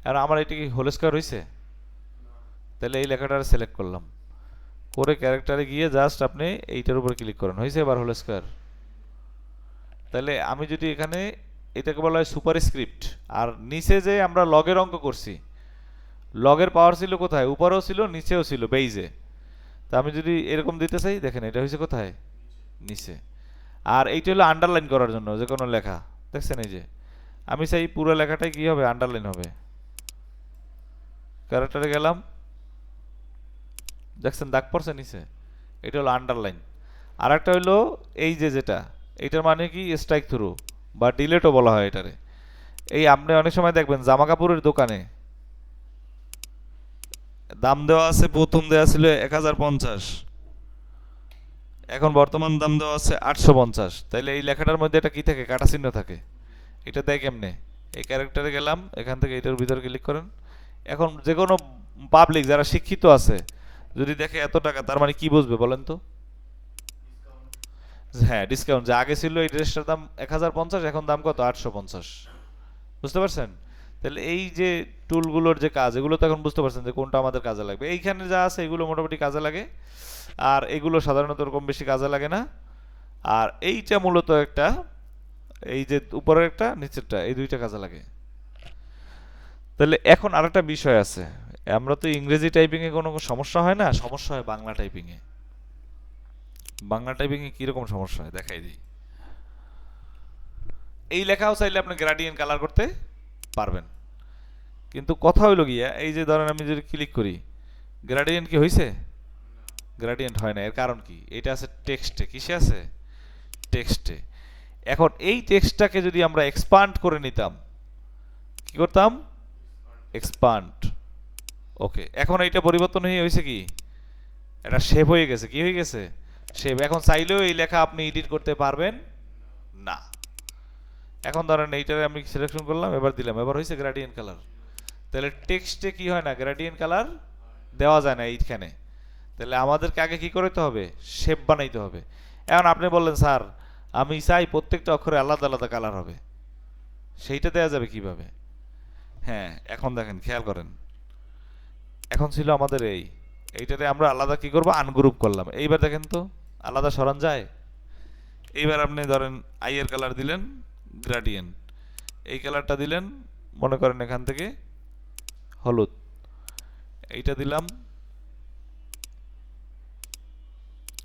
A: আর আমার এটা কি হোল স্কয়ার হয়েছে, তাহলে এই লেখাটা সিলেক্ট করলাম, করে ক্যারেক্টারে গিয়ে জাস্ট আপনি এইটার উপর ক্লিক করেন, হয়েছে এবার হোল স্কয়ার। তাহলে আমি যদি এখানে এটাকে বলা হয় সুপার স্ক্রিপ্ট, আর নিচে যে আমরা লগের অঙ্ক করছি, লগের পাওয়ার ছিল কোথায়, উপরেও ছিল নিচেও ছিল বেইজে, তা আমি যদি এরকম দিতে চাই দেখেন এটা হয়েছে কোথায়, নিচে। আর এইটা হলো আন্ডারলাইন করার জন্য যে কোনো লেখা, দেখছেন এই যে আমি চাই পুরো লেখাটাই কি হবে, আন্ডারলাইন হবে। ক্যারেক্টারে গেলাম, দেখছেন দাগ পড়ছে নিচে, এটা হলো আন্ডারলাইন। আর একটা হলো এই যে যেটা, এইটার মানে কি স্ট্রাইক থ্রু বা ডিলেটও বলা হয় এটারে। এই আপনি অনেক সময় দেখবেন জামা কাপড়ের দোকানে দাম দেওয়া আছে, প্রথম দেওয়া ছিল 1050, এখন বর্তমান দাম দেওয়া আছে 850। তাইলে এই লেখাটার মধ্যে এটা কি থাকে? কাটা চিহ্ন থাকে। এটা দেয় কেমনে? এই ক্যারেক্টারে গেলাম, এখান থেকে এটার ভিতরে ক্লিক করেন। এখন যে কোনো পাবলিক যারা শিক্ষিত আছে যদি দেখে এত টাকা, তার মানে কি বুঝবে বলেন তো? হ্যাঁ, ডিসকাউন্ট। যে আগে ছিল এই ড্রেসটার দাম 1050, এখন দাম কত? 850। বুঝতে পারছেন? তাহলে এই যে টুলগুলোর যে কাজ, এগুলো তো এখন বুঝতে পারছেন যে কোনটা আমাদের কাজে লাগবে। এইখানে যা আছে এগুলো মোটামুটি কাজে লাগে, আর এগুলো সাধারণত ওরকম বেশি কাজে লাগে না। আর এইটা মূলত একটা, এই যে উপরের একটা নিচেরটা, এই দুইটা কাজে লাগে। তাহলে এখন আরেকটা বিষয় আছে, আমরা তো ইংরেজি টাইপিং এ কোনো সমস্যা হয় না, সমস্যা হয় বাংলা টাইপিং এ। বাংলা টাইপিং এ কিরকম সমস্যা হয় দেখাই দিই। এই লেখাও চাইলে আপনি গ্রেডিয়েন্ট কালার করতে পারবেন, কিন্তু কথা হইল গিয়া, এই যে ধরেন আমি যদি ক্লিক করি, গ্রেডিয়েন্ট কি হয়েছে? গ্রেডিয়েন্ট হয় না। এর কারণ কি? এটা আছে টেক্সটে। কিসে আছে? টেক্সটে। এখন এই টেক্সটটাকে যদি আমরা এক্সপান্ড করে নিতাম, কি করতাম? এক্সপান্ড। ওকে, এখন এইটা পরিবর্তন হয়ে হয়েছে কি? এটা শেপ হয়ে গেছে। কি হয়ে গেছে? শেপ। এখন চাইলেও এই লেখা আপনি এডিট করতে পারবেন না। এখন ধরেন এইটারে আমি সিলেকশন করলাম, এবার দিলাম, এবার হয়েছে গ্রেডিয়েন্ট কালার। তাহলে টেক্সটে কি হয় না? গ্রেডিয়েন্ট কালার দেওয়া যায় না এইখানে। তাহলে আমাদেরকে আগে কি করতে হবে? শেপ বানাইতে হবে। এখন আপনি বললেন স্যার আমি চাই প্রত্যেকটা অক্ষরে আলাদা আলাদা কালার হবে, সেইটা দেওয়া যাবে কিভাবে? হ্যাঁ, এখন দেখেন, খেয়াল করেন। এখন ছিল আমাদের এইটাতে আমরা আলাদা কি করব? আনগ্রুপ করলাম। এইবার দেখেন তো আলাদা সরান যায়? এইবার আপনি ধরেন আই এর কালার দিলেন গ্রেডিয়েন্ট, এই কালারটা দিলেন মনে করেন এখান থেকে হলুদ, এইটা দিলাম।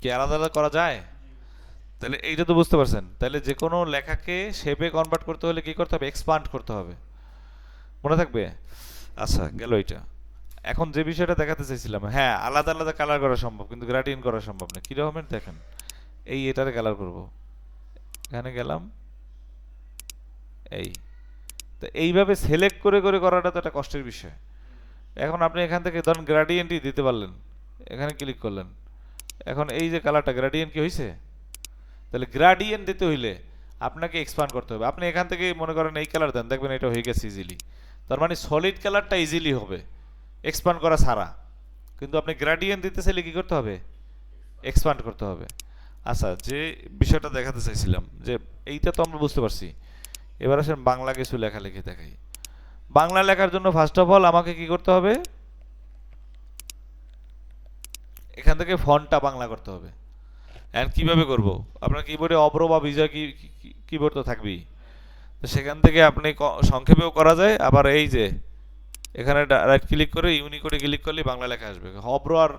A: কি আলাদা আলাদা করা যায়? তাহলে এইটা তো বুঝতে পারছেন। তাহলে যে কোনো লেখাকে শেপে কনভার্ট করতে হলে কি করতে হবে? এক্সপান্ড করতে হবে। মনে থাকবে? আচ্ছা, গেল এইটা। এখন যে বিষয়টা দেখাতে চাইছিলাম, হ্যাঁ আলাদা আলাদা কালার করা সম্ভব, কিন্তু গ্রেডিয়েন্ট করা সম্ভব না। কিরকম দেখেন, এই এটারে কালার করব, এখানে গেলাম, এই তো এইভাবে সিলেক্ট করে করে করাটা তো একটা কষ্টের বিষয়। এখন আপনি এখান থেকে ধরুন গ্রেডিয়েন্টই দিতে পারলেন, এখানে ক্লিক করলেন, এখন এই যে কালারটা গ্রেডিয়েন্ট কি হয়েছে? তাহলে গ্রেডিয়েন্ট দিতে হইলে আপনাকে এক্সপান্ড করতে হবে। আপনি এখান থেকে মনে করেন এই কালার দেন, দেখবেন এটা হয়ে গেছে ইজিলি। তার মানে সলিড কালারটা ইজিলি হবে এক্সপান্ড করা ছাড়া। কিন্তু আপনি গ্রেডিয়েন্ট দিতে চাইলে কি করতে হবে? এক্সপান্ড করতে হবে। আচ্ছা, যে বিষয়টা দেখাতে চাইছিলাম যে এইটা তো আমরা বুঝতে পারছি। এবার আসেন বাংলা কিছু লেখালেখি দেখাই। বাংলা লেখার জন্য ফার্স্ট অফ অল আমাকে কি করতে হবে? এখান থেকে ফন্টটা বাংলা করতে হবে। এন্ড কিভাবে করব? আপনার কিবোর্ডে অব্র বা বিজয় কিবোর্ড তো থাকবেই। তো সেখান থেকে আপনি সংক্ষেপেও করা যায়, আবার এই যে এখানে রাইট ক্লিক করে ইউনিকোডে ক্লিক করলে বাংলা লেখা আসবে। অব্র আর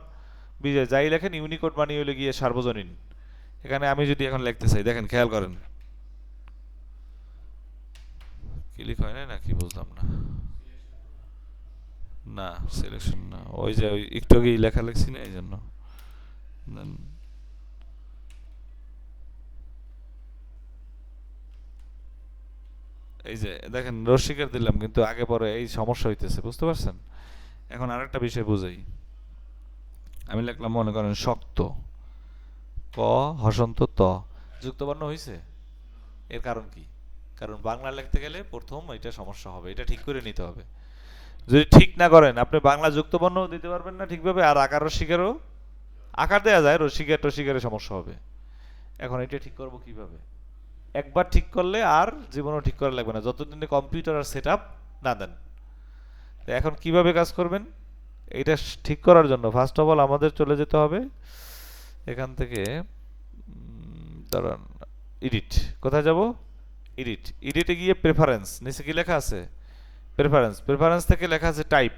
A: বিজয় যাই লেখেন ইউনিকোড বানিয়ে হলে গিয়ে সার্বজনীন। এখানে আমি যদি এখন লিখতে চাই, দেখেন খেয়াল করেন, ক্লিক হয় না নাকি বুঝলাম না। না, সিলেকশন না, ওই যে ওই একটু আগেই লেখা লিখছি না, এই জন্য। এই যে দেখেন রসিকের দিলাম, কিন্তু আগে পরে এই সমস্যা হইতেছে, বুঝতে পারছেন? এখন আরেকটা বিষয় বুঝাই। আমি লিখলাম মনে করেন শক্ত, ক হসন্ত ত, যুক্তবর্ণ হয়েছে। এর কারণ কি? কারণ বাংলা লিখতে গেলে প্রথম এটা সমস্যা হবে, এটা ঠিক করে নিতে হবে। যদি ঠিক না করেন আপনি বাংলা যুক্তবর্ণ দিতে পারবেন না ঠিকভাবে, আর আকার রসিকেরও আকার দেওয়া যায়, রসিকের টসিকের সমস্যা হবে। এখন এটা ঠিক করব কিভাবে? একবার ঠিক করলে আর জীবনও ঠিক করা লাগবে না, যতদিন কম্পিউটার আর সেট আপ না দেন। তো এখন কিভাবে কাজ করবেন? এটা ঠিক করার জন্য ফার্স্ট অফ অল আমাদের চলে যেতে হবে এখান থেকে, দাঁড়ান, এডিট। কোথায় যাব? এডিট। এডিটে গিয়ে প্রেফারেন্স, নিচে কি লেখা আছে? প্রেফারেন্স। প্রেফারেন্স থেকে লেখা আছে টাইপ।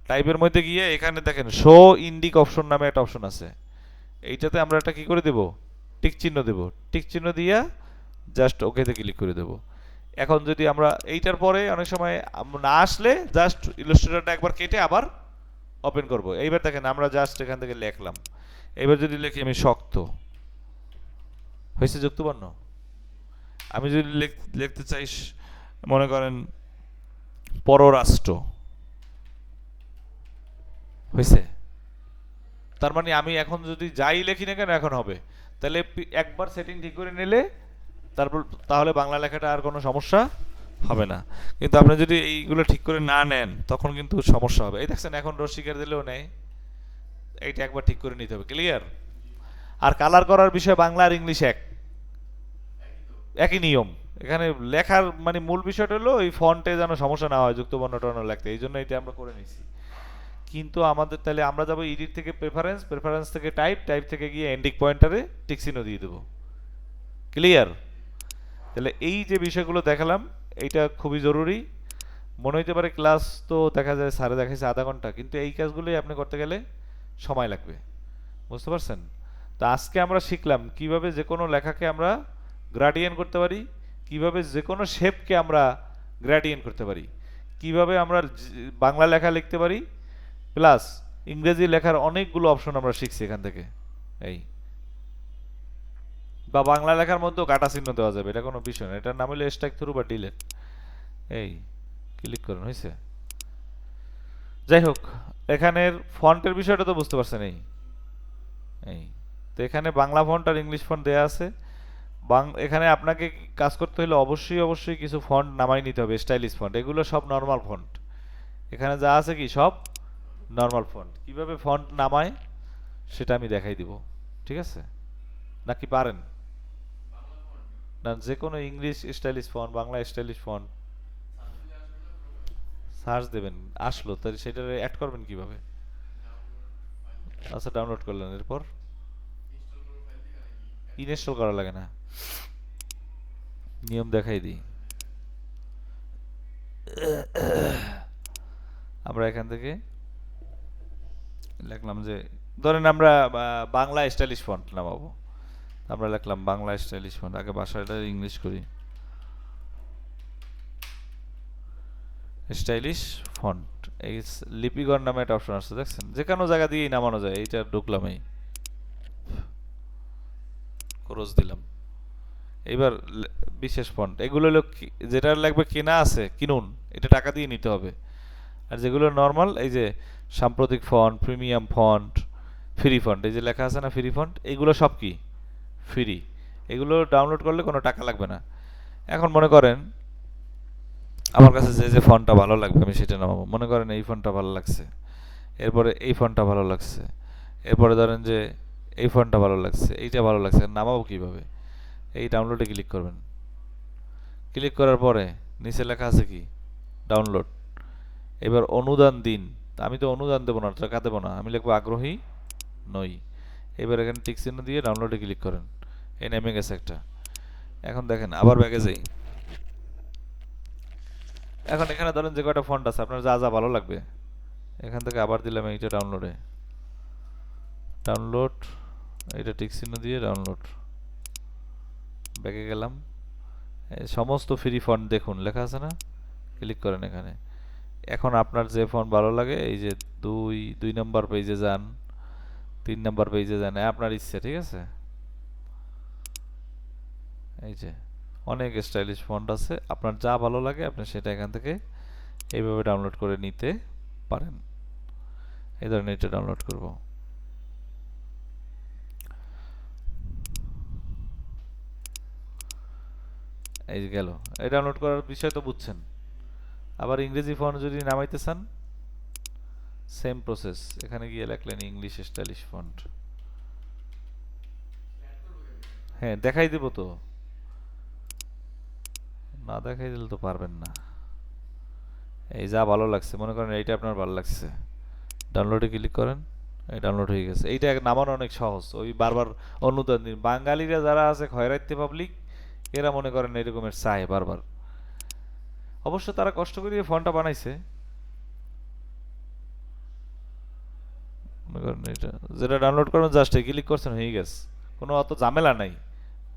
A: টাইপের মধ্যে গিয়ে এখানে দেখেন শো ইন্ডিক অপশন নামে একটা অপশন আছে। এইটাতে আমরা একটা কি করে দেব? টিক চিহ্ন দেব। টিক চিহ্ন দিয়া জাস্ট ওকেতে ক্লিক করে দেব। এখন যদি আমরা এইটার পরে অনেক সময় না আসলে জাস্ট ইলাস্ট্রেটরটা একবার কেটে আবার ওপেন করব। এইবার দেখেন আমরা জাস্ট এখান থেকে লিখলাম। এবার যদি লিখি আমি শক্ত, হয়েছে যুক্তবর্ণ। আমি যদি লিখতে চাই মনে করেন পররাষ্ট্র, হয়েছে? তার মানে আমি এখন যদি যাই লিখি না কেন এখন হবে। তাহলে একবার সেটিং ঠিক করে নিলে তারপর তাহলে বাংলা লেখাটা আর কোনো সমস্যা হবে না। কিন্তু আপনি যদি এইগুলো ঠিক করে না নেন তখন কিন্তু সমস্যা হবে। এই দেখছেন এখন রসিকের দিলেও নেই। এইটা একবার ঠিক করে নিতে হবে, ক্লিয়ার? আর কালার করার বিষয় বাংলা আর ইংলিশ একই নিয়ম। এখানে লেখার মানে মূল বিষয়টা হলো এই ফন্টে যেন সমস্যা না হয় যুক্ত বর্ণ টর্ণ লিখতে, এই জন্য এটা আমরা করে নিছি। কিন্তু আমাদের তাহলে আমরা যাবো এডিট থেকে প্রেফারেন্স, প্রেফারেন্স থেকে টাইপ, টাইপ থেকে গিয়ে এন্ডিং পয়েন্টারে টিক চিহ্ন দিয়ে দেবো, ক্লিয়ার? তাহলে এই যে বিষয়গুলো দেখালাম এইটা খুবই জরুরি। মনে হইতে পারে ক্লাস তো দেখা যায় স্যারে দেখাইছে আধা ঘন্টা, কিন্তু এই কাজগুলোই আপনি করতে গেলে সময় লাগবে, বুঝতে পারছেন? তো আজকে আমরা শিখলাম কিভাবে যে কোনো লেখাকে আমরা গ্রাডিয়েন্ট করতে পারি, কিভাবে যে কোনো শেপকে আমরা গ্রাডিয়েন্ট করতে পারি, কিভাবে আমরা বাংলা লেখা লিখতে পারি, প্লাস ইংরেজি লেখার অনেকগুলো অপশন আমরা শিখছি এখান থেকে। এই বা বাংলা লেখার মধ্যেও কাটা চিহ্ন দেওয়া যাবে, এটা কোনো বিষয় না, এটার নাম হলো স্ট্রাইক থ্রু বা ডিলেট। এই ক্লিক করুন, হয়েছে? যাই হোক, এখানের ফন্টের বিষয়টা তো বুঝতে পারছেন। এই এই তো এখানে বাংলা ফন্ট আর ইংলিশ ফন্ট দেয়া আছে। এখানে আপনাকে কাজ করতে হলে অবশ্যই অবশ্যই কিছু ফন্ট নামাই নিতে হবে, স্টাইলিশ ফন্ট, এগুলো সব নর্মাল ফন্ট। এখানে যা আছে কি সব নর্মাল ফন্ট। কিভাবে ফন্ট নামায় সেটা আমি দেখাই দিব, ঠিক আছে? নাকি পারেন? না, যে কোনো English stylish font, Bangla stylish font search দেবেন, আসলো তাহলে সেটা অ্যাড করবেন কিভাবে? আচ্ছা, ডাউনলোড করলেন, এরপর ইনস্টল করা লাগে না, নিয়ম দেখাই দিই। আমরা এখান থেকে লিখলাম যে ধরেন আমরা বাংলা স্টাইলিশ ফন্ট নামাবো, আমরা লিখলাম বাংলা স্টাইলিশ ফন্ট, আগে ভাষাটা ইংলিশ করি, স্টাইলিশ ফন্ট। এই লিপিগণ নামে একটা অপশন আসছে, দেখছেন? যে কোনো জায়গা দিয়েই নামানো যায়, এইটা ঢুকলাম, এই ক্রস দিলাম। এবার বিশেষ ফন্ট এগুলো হলো যেটা লাগবে কেনা আছে কিনুন, এটা টাকা দিয়ে নিতে হবে। আর যেগুলো নর্মাল, এই যে সাম্প্রতিক font, premium font, free font, এই যে লেখা আছে না ফ্রি ফন্ট, এগুলো সব কি ফ্রি। এগুলো ডাউনলোড করলে কোনো টাকা লাগবে না। এখন মনে করেন আমার কাছে যে যে ফন্টটা ভালো লাগবে আমি সেটা নামাবো। মনে করেন এই ফন্টটা ভালো লাগছে, এরপরে এই ফন্টটা ভালো লাগছে, এরপরে ধরেন যে এই ফন্টটা ভালো লাগছে, এইটা ভালো লাগছে, নামাবো কিভাবে? এই ডাউনলোডে ক্লিক করবেন। ক্লিক করার পরে নিচে লেখা আছে কি ডাউনলোড। এবার অনুদান দিন, আমি তো অনুদান দেবো না, টাকা দেবো না, আমি লিখবো আগ্রহী নই। এবার এখানে টিক চিহ্ন দিয়ে ডাউনলোডে ক্লিক করেন, এই নেমে গেছে একটা। এখন দেখেন আবার ব্যাগে যাই। এখন এখানে ধরেন যে কয়টা ফন্ট আছে আপনার যা যা ভালো লাগবে, এখান থেকে আবার দিলাম এইটা ডাউনলোডে, ডাউনলোড, এটা টিক চিহ্ন দিয়ে ডাউনলোড, ব্যাগে গেলাম। সমস্ত ফ্রি ফন্ট দেখুন লেখা আছে না, ক্লিক করেন এখানে। এখন আপনার যে ফন্ট ভালো লাগে এই যে দুই দুই নাম্বার পেজে যান, 3 নাম্বার পেজে যান, আপনার ইচ্ছে, ঠিক আছে? এই যে অনেক স্টাইলিশ ফন্ট আছে, আপনার যা ভালো লাগে আপনি সেটা এখান থেকে এইভাবে ডাউনলোড করে নিতে পারেন। এই ধরনের এটা ডাউনলোড করব, এই যে গেল। এই ডাউনলোড করার বিষয় তো বুঝছেন। আবার ইংরেজি ফন্ট যদি নামাইতে চান সেম প্রসেস, এখানে গিয়ে লিখলেন ইংলিশ স্টাইলিশ ফন্ট। হ্যাঁ দেখাই দেব তো, না দেখাই দিলে তো পারবেন না। এই যা ভালো লাগছে, মনে করেন এইটা আপনার ভালো লাগছে, ডাউনলোডে ক্লিক করেন, এই ডাউনলোড হয়ে গেছে। এইটা নামানো অনেক সহজ, ওই বারবার অনুদান দিন। বাঙালিরা যারা আছে খয়রাইতে পাবলিক, এরা মনে করেন এরকমের চায় বারবার। অবশ্য তারা কষ্ট করে ফোনটা বানাইছে, মনে করেন এটা যেটা ডাউনলোড করেন জাস্ট ক্লিক করছেন হয়ে গেছে, কোনো অত ঝামেলা নাই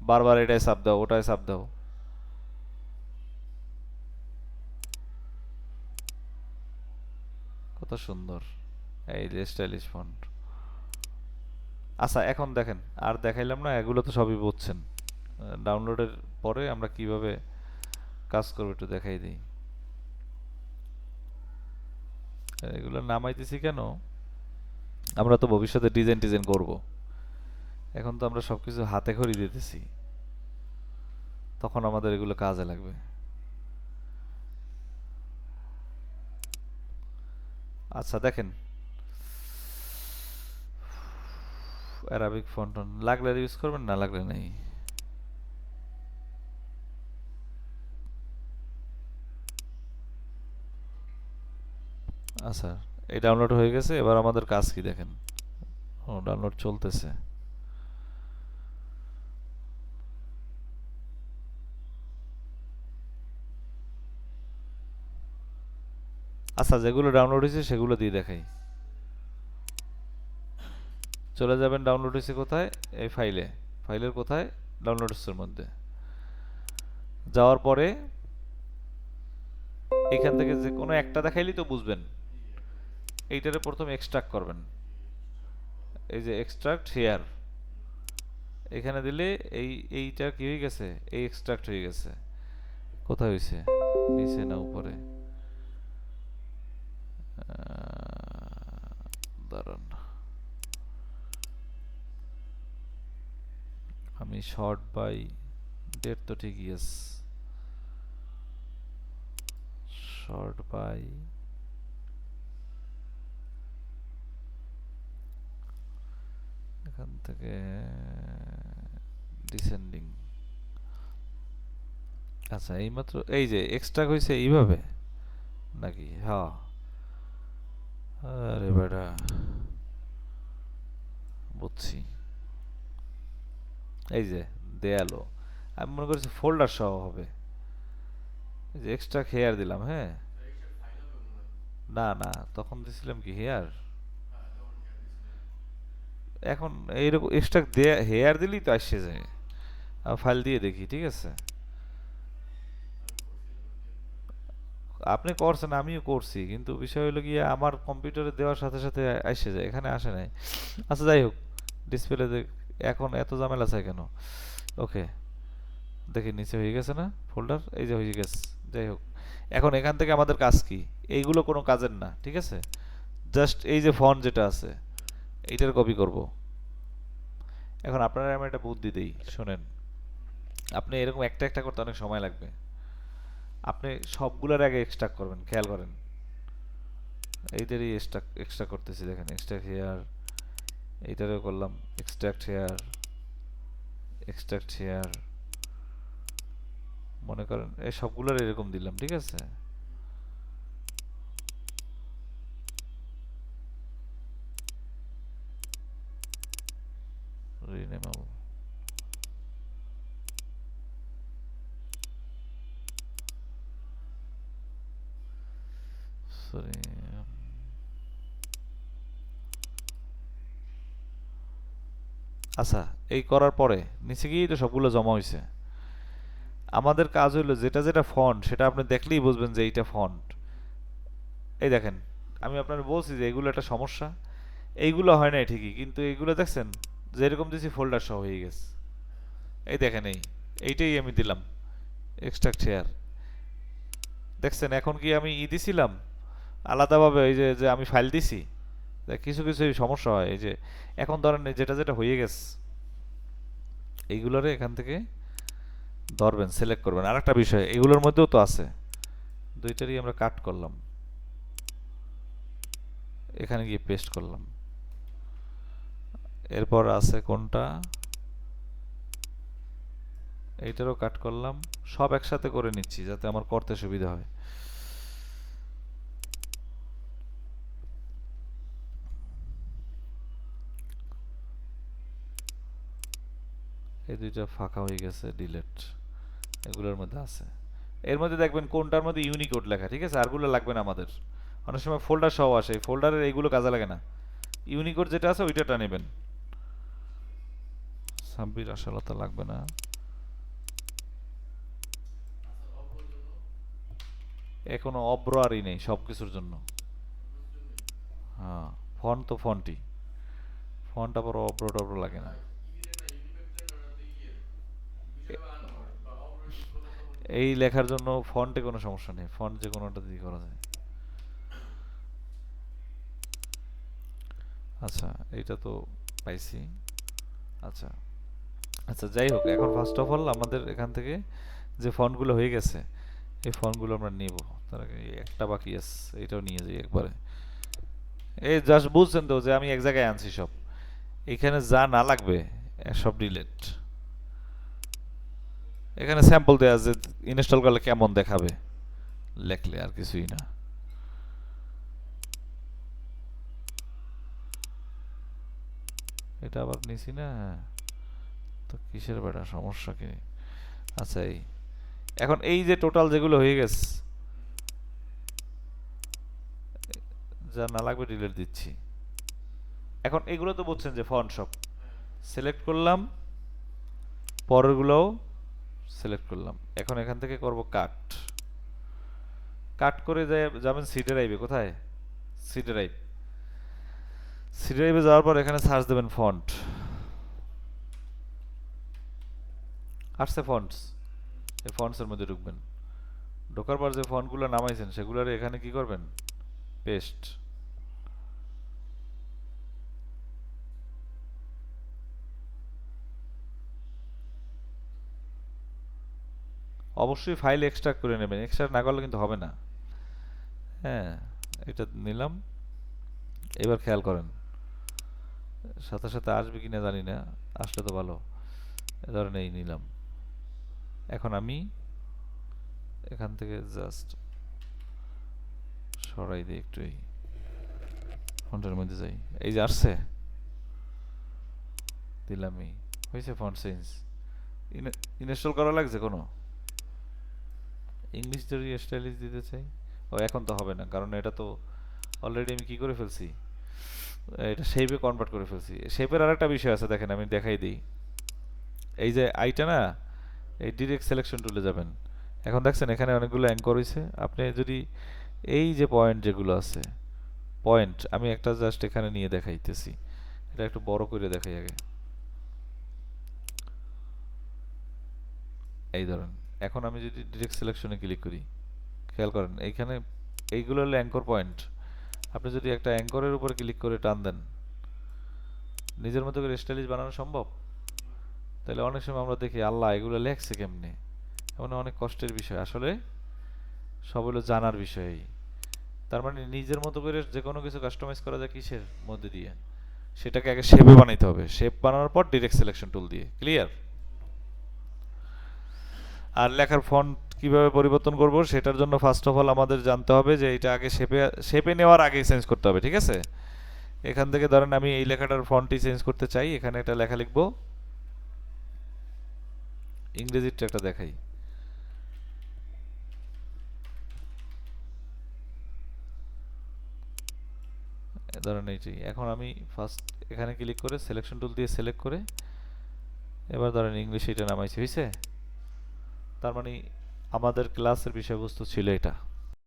A: বারবার এটাই চাপ দাও ওটাই চাপ দাও। কত সুন্দর এই যে স্টাইলিশ ফন্ট। আচ্ছা এখন দেখেন, আর দেখাইলাম না, এগুলো তো সবই বুঝছেন। ডাউনলোডের পরে আমরা কিভাবে কাজ করবো একটু দেখাই দিই। এগুলো নামাইতেছি কেন, আমরা তো ভবিষ্যতে ডিজাইন টিজাইন করব, এখন তো আমরা সবকিছু হাতে খড়ি দিতেছি, তখন আমাদের এগুলো কাজে লাগবে। আচ্ছা দেখেন, অ্যারাবিক ফন্ট লাগলে ইউজ করবেন, না লাগলে নেই। আচ্ছা, এই ডাউনলোড হয়ে গেছে, এবার আমাদের কাজ কি দেখেন। ও, ডাউনলোড চলতেছে। আচ্ছা, যেগুলো ডাউনলোড হয়েছে সেগুলো দিয়ে দেখাই। চলে যাবেন, ডাউনলোড হয়েছে কোথায়, এই ফাইলে, ফাইলের কোথায়, ডাউনলোডসের মধ্যে যাওয়ার পরে এখান থেকে যে কোনো একটা দেখাইলেই তো বুঝবেন। এইটারে প্রথমে এক্সট্রাক্ট করবেন, এই যে এক্সট্রাক্ট হেয়ার, এখানে দিলে এইটা কি হয়ে গেছে, এই এক্সট্রাক্ট হয়ে গেছে। কোথায় হয়েছে, নিচে না উপরে, দাঁড়ান, আমি শর্ট বাই ডেট তো ঠিকই আছে, শর্ট বাই এখান থেকে ডিসেন্ডিং। আচ্ছা, এইমাত্র এই যে এক্সট্রাক্ট হয়েছে এইভাবে নাকি, হ্যাঁ। আরে বেটা, বুঝছি। এই যে দেয়ালো, আমি মনে করছি ফোল্ডার সহ হবে। এই যে এক্সট্রা হেয়ার দিলাম, হ্যাঁ। না না, তখন দিছিলাম কি হেয়ার, এখন এইরকম এক্সট্রা হেয়ার দিলেই তো আসছে যায়। ফাইল দিয়ে দেখি, ঠিক আছে। আপনি করছেন, আমিও করছি, কিন্তু বিষয় হলো গিয়ে আমার কম্পিউটারে দেওয়ার সাথে সাথে আসে যায়, এখানে আসে নাই। আচ্ছা যাই হোক, ডিসপ্লে এখন এত ঝামেলা আছে কেন। ওকে, দেখি নিচে হয়ে গেছে না ফোল্ডার, এই যে হয়ে গেছে। যাই হোক, এখন এখান থেকে আমাদের কাজ কি, এইগুলো কোনো কাজের না, ঠিক আছে। জাস্ট এই যে ফন্ট যেটা আছে এইটার কপি করব। এখন আপনারা আমি একটা বুদ্ধি দিই, শোনেন। আপনি এরকম একটা একটা করতে অনেক সময় লাগবে, আপনি সবগুলোর আগে এক্সট্রাক্ট করবেন, খেয়াল করেন। এইটারই এক্সট্রাক্ট করতেছি, দেখেন এক্সট্রাক্ট হেয়ার, এইটারও করলাম এক্সট্রাক্ট হেয়ার, এক্সট্রাক্ট হেয়ার, মনে করেন এই সবগুলোর এরকম দিলাম, ঠিক আছে। রিনেমেবল, সরি। আচ্ছা, এই করার পরে নিচে গিয়েই তো সবগুলো জমা হয়েছে। আমাদের কাজ হইলো যেটা যেটা ফন্ট সেটা আপনি দেখলেই বুঝবেন যে এইটা ফন্ট। এই দেখেন, আমি আপনার বলছি যে এগুলো একটা সমস্যা, এইগুলো হয় নাই ঠিকই, কিন্তু এইগুলো দেখছেন যেরকম দিছি ফোল্ডার সহ হয়ে গেছে। এই দেখেন, এইটাই আমি দিলাম এক্সট্রাক্ট শেয়ার, দেখছেন। এখন কি আমি দিছিলাম আলাদাভাবে, এই যে যে আমি ফাইল দিছি, কিছু কিছু সমস্যা হয়। এই যে এখন ধরেন যেটা যেটা হয়ে গেছে এইগুলোরে এখান থেকে ধরবেন, সিলেক্ট করবেন। আর একটা বিষয় এগুলোর মধ্যেও তো আছে, দুইটারই আমরা কাট করলাম, এখানে গিয়ে পেস্ট করলাম। এরপর আছে কোনটা, এইটারও কাট করলাম। সব একসাথে করে নিচ্ছি যাতে আমার করতে সুবিধা হয়। এই দুইটা ফাঁকা হয়ে গেছে, ডিলেট, এগুলোর মধ্যে আছে। এর মধ্যে দেখবেন কোনটার মধ্যে ইউনিকোড লেখা, ঠিক আছে। আরগুলো লাগবে না আমাদের, অনেক সময় ফোল্ডার সহ আসে, ফোল্ডারের এইগুলো কাজে লাগে না। ইউনিকোড যেটা আছে ওইটা নেবেন। সাব্বির আশালতা লাগবে না। এখনো অব্রোয়ারই নেই সব কিছুর জন্য। হ্যাঁ, ফন্ট তো ফন্টই, ফন্ট আবার অব্রো টব্রো লাগে না। এই লেখার জন্য ফন্টে কোনো সমস্যা নেই, ফন্ট যে কোনোটা দিয়ে করা যায়। আচ্ছা, এইটা তো পাইছি। আচ্ছা আচ্ছা, যাই হোক, এখন ফার্স্ট অফ অল আমাদের এখান থেকে যে ফন্টগুলো হয়ে গেছে এই ফন্টগুলো আমরা নিব। তার আগে এই একটা বাকি আছে, এটাও নিয়ে যাই একবারে। এই জাস্ট বুঝছেন তো যে আমি এক জায়গায় আনছি সব, এখানে যা না লাগবে সব ডিলেট। এখানে স্যাম্পল দেওয়া আছে ইনস্টল করলে কেমন দেখাবে, লেখলে আর কিছুই না। এটা আবার নিছি না, তো কিসের বেটা সমস্যা কি? আচ্ছা, এই এখন এই যে টোটাল যেগুলো হয়ে গেছে, যা না লাগবে ডিলিট দিচ্ছি। এখন এগুলো তো বুঝছেন যে ফন্ট সব সিলেক্ট করলাম, পরেরগুলোও সিলেক্ট করলাম। এখন এখান থেকে করব কাট। কাট করে যাবেন সি ড্রাইভে। কোথায়? C drive. সি ড্রাইভে যাওয়ার পর এখানে সার্চ দেবেন ফন্ট। আসছে ফন্টস, এই ফন্টসের মধ্যে ঢুকবেন। ঢোকার পর যে ফন্টগুলো নামাইছেন সেগুলোর এখানে কি করবেন? পেস্ট। অবশ্যই ফাইল এক্সট্রাক্ট করে নেবেন, এক্সট্রাক্ট না করলে কিন্তু হবে না। হ্যাঁ, এটা নিলাম। এবার খেয়াল করেন, সাথে সাথে আসবে কিনা জানি না, আসলে তো ভালো। এ ধরেন এই নিলাম। এখন আমি এখান থেকে জাস্ট সরাই দিই একটু, এই ফন্টের মধ্যে যাই। এই যে আসছে, দিলাম। এই হয়েছে ফন্ট চেঞ্জ। ইনস্টল করা লাগছে কোনো? ইংলিশ যদি স্টাইলিশ দিতে চাই, ও এখন তো হবে না, কারণ এটা তো অলরেডি আমি কি করে ফেলছি, এটা শেপে কনভার্ট করে ফেলছি। শেপের আরেকটা বিষয় আছে, দেখেন আমি দেখাই দিই। এই যে আইটা না, এই ডিরেক্ট সিলেকশন টুলে যাবেন। এখন দেখছেন এখানে অনেকগুলো অ্যাঙ্কর হয়েছে। আপনি যদি এই যে পয়েন্ট যেগুলো আছে, পয়েন্ট আমি একটা জাস্ট এখানে নিয়ে দেখাইতেছি। এটা একটু বড় করে দেখাই আগে। এই ধরেন, এখন আমি যদি ডিরেক্ট সিলেকশনে ক্লিক করি, খেয়াল করেন এইখানে এইগুলো হলো অ্যাঙ্কর পয়েন্ট। আপনি যদি একটা অ্যাঙ্করের উপর ক্লিক করে টান দেন, নিজের মতো করে স্টাইলিশ বানানো সম্ভব? তাহলে অনেক সময় আমরা দেখি আল্লাহ এগুলো লেখছে কেমনে, এমন অনেক কষ্টের বিষয়। আসলে সব হলো জানার বিষয়। তার মানে নিজের মতো করে যে কোনো কিছু কাস্টমাইজ করা যায় কিসের মধ্যে দিয়ে, সেটাকে আগে শেপে বানাইতে হবে, শেপ বানানোর পর ডিরেক্ট সিলেকশন টুল দিয়ে। ক্লিয়ার? আর লেখার ফন্ট কিভাবে পরিবর্তন করব সেটার জন্য ফার্স্ট অফ অল আমাদের জানতে হবে যে এটা আগে শেপে শেপে নেওয়ার আগেই চেঞ্জ করতে হবে, ঠিক আছে? এখান থেকে ধরেন আমি এই লেখাটার ফন্টই চেঞ্জ করতে চাই, এখানে একটা লেখা লিখবো, ইংরেজিটা একটা দেখাই। ধরেন এইটি। এখন আমি ফার্স্ট এখানে ক্লিক করে সিলেকশন টুল দিয়ে সিলেক্ট করে এবার ধরেন ইংলিশ এটা নামাইছি, হয়েছে? তার মানে আমাদের ক্লাসের বিষয়বস্তু ছিল এটা।